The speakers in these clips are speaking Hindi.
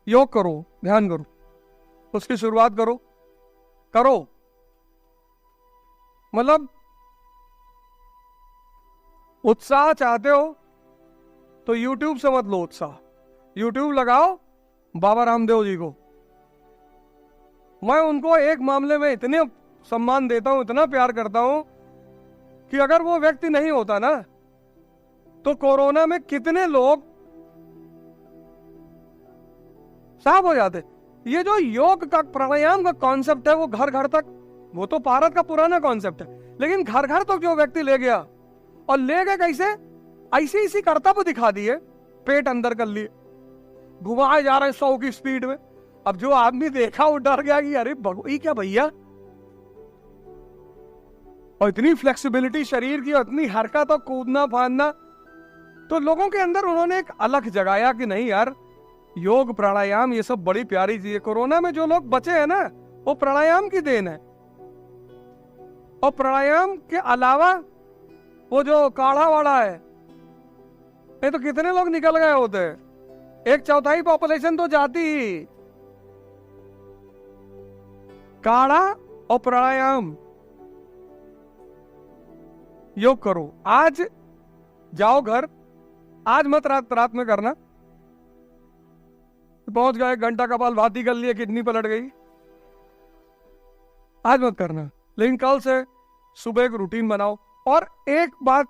योग करो, ध्यान करो, उसकी शुरुआत करो करो। मतलब उत्साह चाहते हो तो YouTube से मत लो उत्साह, YouTube लगाओ बाबा रामदेव जी को। मैं उनको एक मामले में इतने सम्मान देता हूं, इतना प्यार करता हूं कि अगर वो व्यक्ति नहीं होता ना तो कोरोना में कितने लोग साफ हो जाते। ये जो योग का प्राणायाम का कॉन्सेप्ट है वो घर घर तक, वो तो भारत का पुराना कॉन्सेप्ट है, लेकिन घर घर तक जो व्यक्ति ले गया, और ले गए कैसे, ऐसी ऐसी करतब दिखा दिए, पेट अंदर कर लिए, घुमाए जा रहे 100 की स्पीड में। अब जो आदमी देखा वो डर गया कि अरे ये क्या भैया, और इतनी फ्लेक्सिबिलिटी शरीर की, इतनी हरकत और कूदना फांदना। तो लोगों के अंदर उन्होंने एक अलख जगाया कि नहीं यार, योग प्राणायाम ये सब बड़ी प्यारी चीज है। कोरोना में जो लोग बचे हैं ना वो प्राणायाम की देन है। और प्राणायाम के अलावा वो जो काढ़ा वाड़ा है, ये तो कितने लोग निकल गए होते हैं, 1/4 पॉपुलेशन तो जाती ही। काढ़ा और प्राणायाम, योग करो। आज जाओ घर, आज मत रात में करना, पहुंच गए घंटा कपाल भाती कर लिए, किडनी पलट गई, आज मत करना। लेकिन कल से सुबह एक रूटीन बनाओ। और एक बात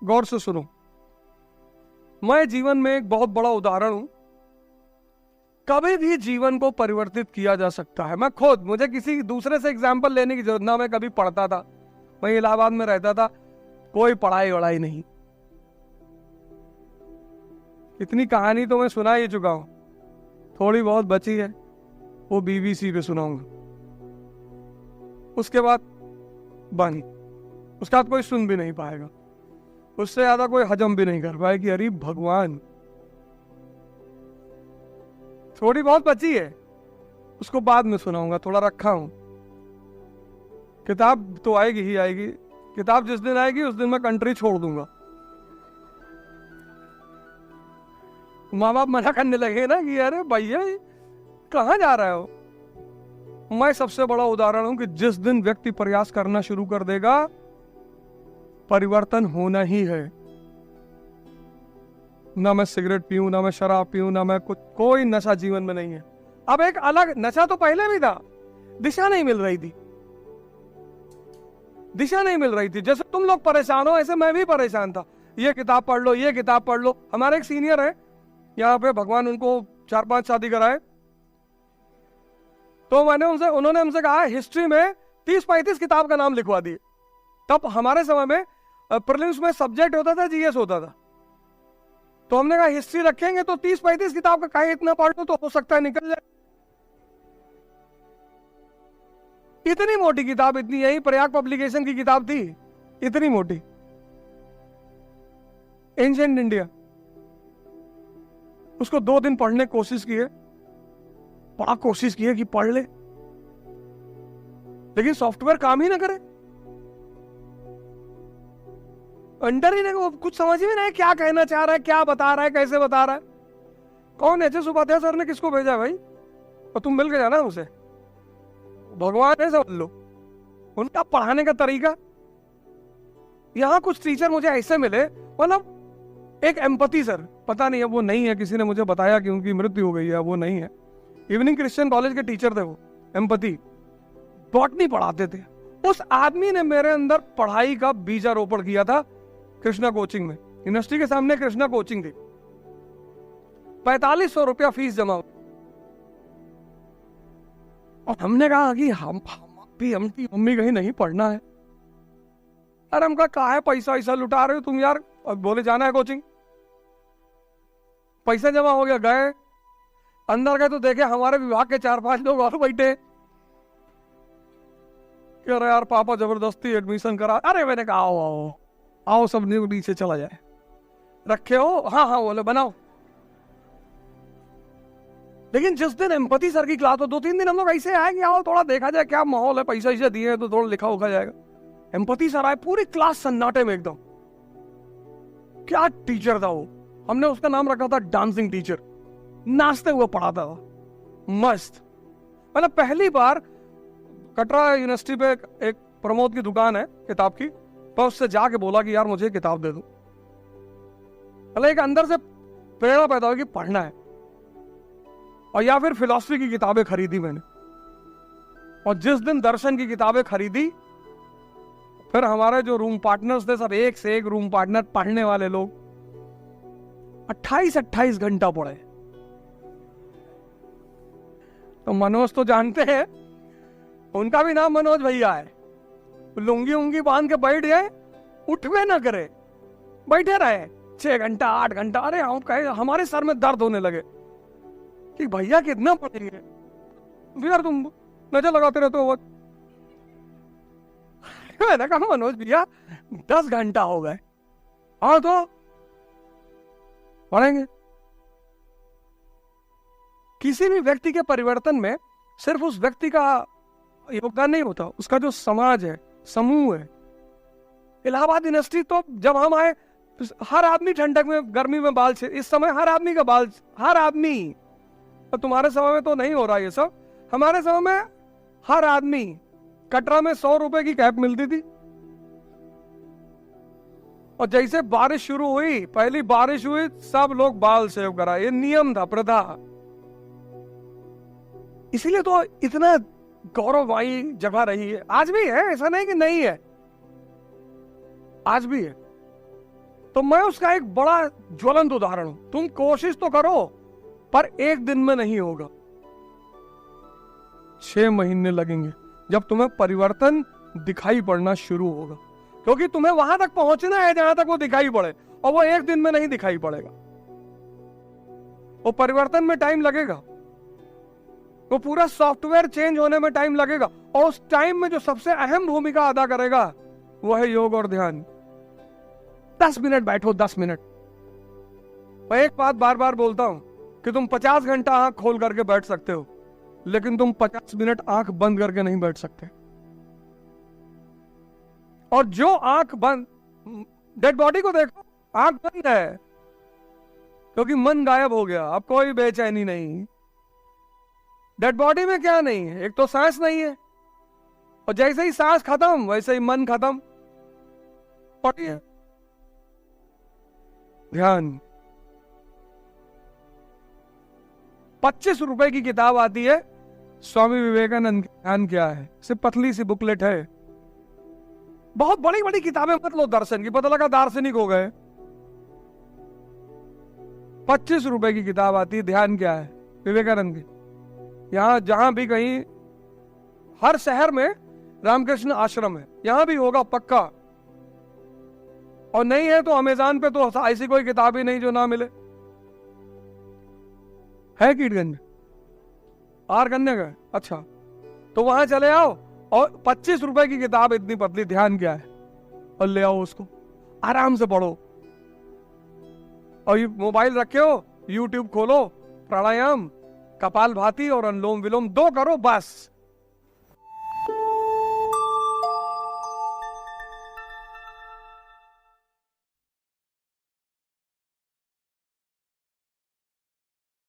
गौर से सुनो, मैं जीवन में एक बहुत बड़ा उदाहरण हूं। कभी भी जीवन को परिवर्तित किया जा सकता है। मैं खुद, मुझे किसी दूसरे से एग्जाम्पल लेने की जरूरत ना, मैं कभी पढ़ता था, मैं इलाहाबाद में रहता था, कोई पढ़ाई वढ़ाई नहीं। इतनी कहानी तो मैं सुना ही चुका हूं, थोड़ी बहुत बची है वो BBC पे सुनाऊंगा। उसके बाद बानी, उसके बाद कोई सुन भी नहीं पाएगा, उससे ज्यादा कोई हजम भी नहीं कर पाएगी। अरे भगवान, थोड़ी बहुत बची है, उसको बाद में सुनाऊंगा, थोड़ा रखा हूं। किताब तो आएगी ही आएगी, किताब जिस दिन आएगी उस दिन मैं कंट्री छोड़ दूंगा। माँ बाप मना करने लगे ना कि अरे भैया कहाँ जा रहे हो। मैं सबसे बड़ा उदाहरण हूं कि जिस दिन व्यक्ति प्रयास करना शुरू कर देगा, परिवर्तन होना ही है। ना मैं सिगरेट पीऊं, ना मैं शराब पीऊं, ना मैं कुछ, कोई नशा जीवन में नहीं है। अब एक अलग नशा तो पहले भी था, दिशा नहीं मिल रही थी, दिशा नहीं मिल रही थी। जैसे तुम लोग परेशान हो ऐसे मैं भी परेशान था। ये किताब पढ़ लो, ये किताब पढ़ लो। हमारे एक सीनियर है यहाँ पे, भगवान उनको 4-5 शादी कराए, तो उन्होंने हमसे कहा हिस्ट्री में 30-35 किताब का नाम लिखवा दिए। तब हमारे समय में प्रीलिम्स में सब्जेक्ट होता था, GS होता था। तो हमने कहा हिस्ट्री रखेंगे तो 30-35 किताब का काहे इतना पढ़ लो, तो हो सकता है निकल जाए। इतनी मोटी किताब, इतनी, यही प्रयाग पब्लिकेशन की किताब थी, इतनी मोटी, एंशिएंट इंडिया। उसको 2 दिन पढ़ने की कोशिश की है, बड़ा कोशिश की है कि पढ़ ले, लेकिन सॉफ्टवेयर काम ही ना करे, अंडर ही नहीं, कुछ समझ ही नहीं क्या कहना चाह रहा है, क्या बता रहा है, कैसे बता रहा है। कौन HS उपाध्याय सर ने किसको भेजा भाई, और तुम मिल के जाना उसे, भगवान है समझ लो, उनका पढ़ाने का तरीका। यहां कुछ टीचर मुझे ऐसे मिले, मतलब एक एम्पैथी सर, पता नहीं है वो नहीं है, किसी ने मुझे बताया कि उनकी मृत्यु हो गई है, वो नहीं है। इवनिंग क्रिश्चियन कॉलेज के टीचर थे वो, एम्पैथी, बॉटनी पढ़ाते थे। उस आदमी ने मेरे अंदर पढ़ाई का बीजारोपण किया था कृष्णा कोचिंग में। यूनिवर्सिटी के सामने कृष्णा कोचिंग थी, 4500 रुपया फीस जमा। और हमने कहा कि हमकी मम्मी कहीं नहीं पढ़ना है। अरे हम कहा है पैसा ऐसा लुटा रहे हो तुम यार, और बोले जाना है कोचिंग। पैसा जमा हो गया, गए, अंदर गए तो देखे हमारे विभाग के 4-5 लोग और बैठे। कह रहे यार पापा जबरदस्ती एडमिशन करा। अरे मैंने कहा आओ आओ आओ, सब नीचे चला जाए। रखे हो? हाँ हाँ बोले बनाओ। लेकिन जिस दिन एम्पैथी सर की क्लास, तो 2-3 दिन हम लोग ऐसे आए कि आओ थोड़ा देखा जाए क्या माहौल है, पैसा ऐसे दिए तो थोड़ा लिखा उखा जाएगा। एम्पैथी सर आए, पूरी क्लास सन्नाटे में एकदम। क्या टीचर था वो, हमने उसका नाम रखा था डांसिंग टीचर। नाचते हुए पढ़ाता था, मस्त। मतलब पहली बार कटरा यूनिवर्सिटी पे एक प्रमोद की दुकान है किताब की, पर उससे जाके बोला कि यार मुझे किताब दे दो। मतलब एक अंदर से प्रेरणा पैदा होगी पढ़ना है। और या फिर फिलॉसफी की किताबें खरीदी मैंने, और जिस दिन दर्शन की किताबें खरीदी, फिर हमारे जो रूम पार्टनर्स थे सब एक से एक रूम पार्टनर पढ़ने वाले लोग, 28-28 घंटा पढ़े। तो मनोज तो जानते हैं, उनका भी नाम मनोज भैया है। लुंगी उंगी बांध के बैठ गए, उठवे ना करे, बैठे रहे 6 घंटा 8 घंटा। अरे हम कहे, हमारे सर में दर्द होने लगे कि भैया कितना पढ़ेंगे यार, तुम नजर लगाते रहते हो। मैंने कहा मनोज भैया 10 घंटा हो गए, हाँ तो पढ़ेंगे। किसी भी व्यक्ति के परिवर्तन में सिर्फ उस व्यक्ति का योगदान नहीं होता, उसका जो समाज है, समूह है। इलाहाबाद यूनिवर्सिटी तो जब हम आए, हर आदमी ठंडक में गर्मी में बाल से, इस समय हर आदमी का बाल, हर आदमी, तो तुम्हारे समय में तो नहीं हो रहा ये सब, हमारे समय में हर आदमी, कटरा में 100 रुपए की कैप मिलती थी। और जैसे बारिश शुरू हुई, पहली बारिश हुई, सब लोग बाल सेव करा, ये नियम था, प्रथा। इसीलिए तो इतना गौरवमयी जगह रही है, आज भी है, ऐसा नहीं कि नहीं है, आज भी है। तो मैं उसका एक बड़ा ज्वलंत उदाहरण हूं। तुम कोशिश तो करो, पर एक दिन में नहीं होगा, 6 महीने लगेंगे जब तुम्हें परिवर्तन दिखाई पड़ना शुरू होगा। क्योंकि तुम्हें वहां तक पहुंचना है जहां तक वो दिखाई पड़े, और वो एक दिन में नहीं दिखाई पड़ेगा। वो परिवर्तन में टाइम लगेगा, वो पूरा सॉफ्टवेयर चेंज होने में टाइम लगेगा। और उस टाइम में जो सबसे अहम भूमिका अदा करेगा वो है योग और ध्यान। 10 मिनट बैठो, 10 मिनट। मैं एक बात बार बार बोलता हूं कि तुम 50 घंटा आंख खोल करके बैठ सकते हो, लेकिन तुम 50 मिनट आंख बंद करके नहीं बैठ सकते। और जो आंख बंद, डेड बॉडी को देखो, आंख बंद है क्योंकि मन गायब हो गया, अब कोई बेचैनी नहीं। डेड बॉडी में क्या नहीं है? एक तो सांस नहीं है, और जैसे ही सांस खत्म वैसे ही मन खत्म। पढ़िए ध्यान। 25 रुपए की किताब आती है, स्वामी विवेकानंद ध्यान क्या है, सिर्फ पतली सी बुकलेट है। बहुत बड़ी बड़ी किताबें मत लो दर्शन की, पता लगा दार्शनिक हो गए। 25 रुपए की किताब आती है, ध्यान क्या है, विवेकानंद की। यहां जहां भी कहीं, हर शहर में रामकृष्ण आश्रम है, यहां भी होगा पक्का। और नहीं है तो अमेज़न पे तो ऐसी कोई किताब ही नहीं जो ना मिले। है कीटगंज, आर गन्ने का, अच्छा तो वहां चले आओ, और 25 रुपए की किताब इतनी पतली, ध्यान क्या है, और ले आओ उसको, आराम से पढ़ो। और ये मोबाइल रखे हो, यूट्यूब खोलो, प्राणायाम, कपाल भाती और अनुलोम विलोम 2 करो बस।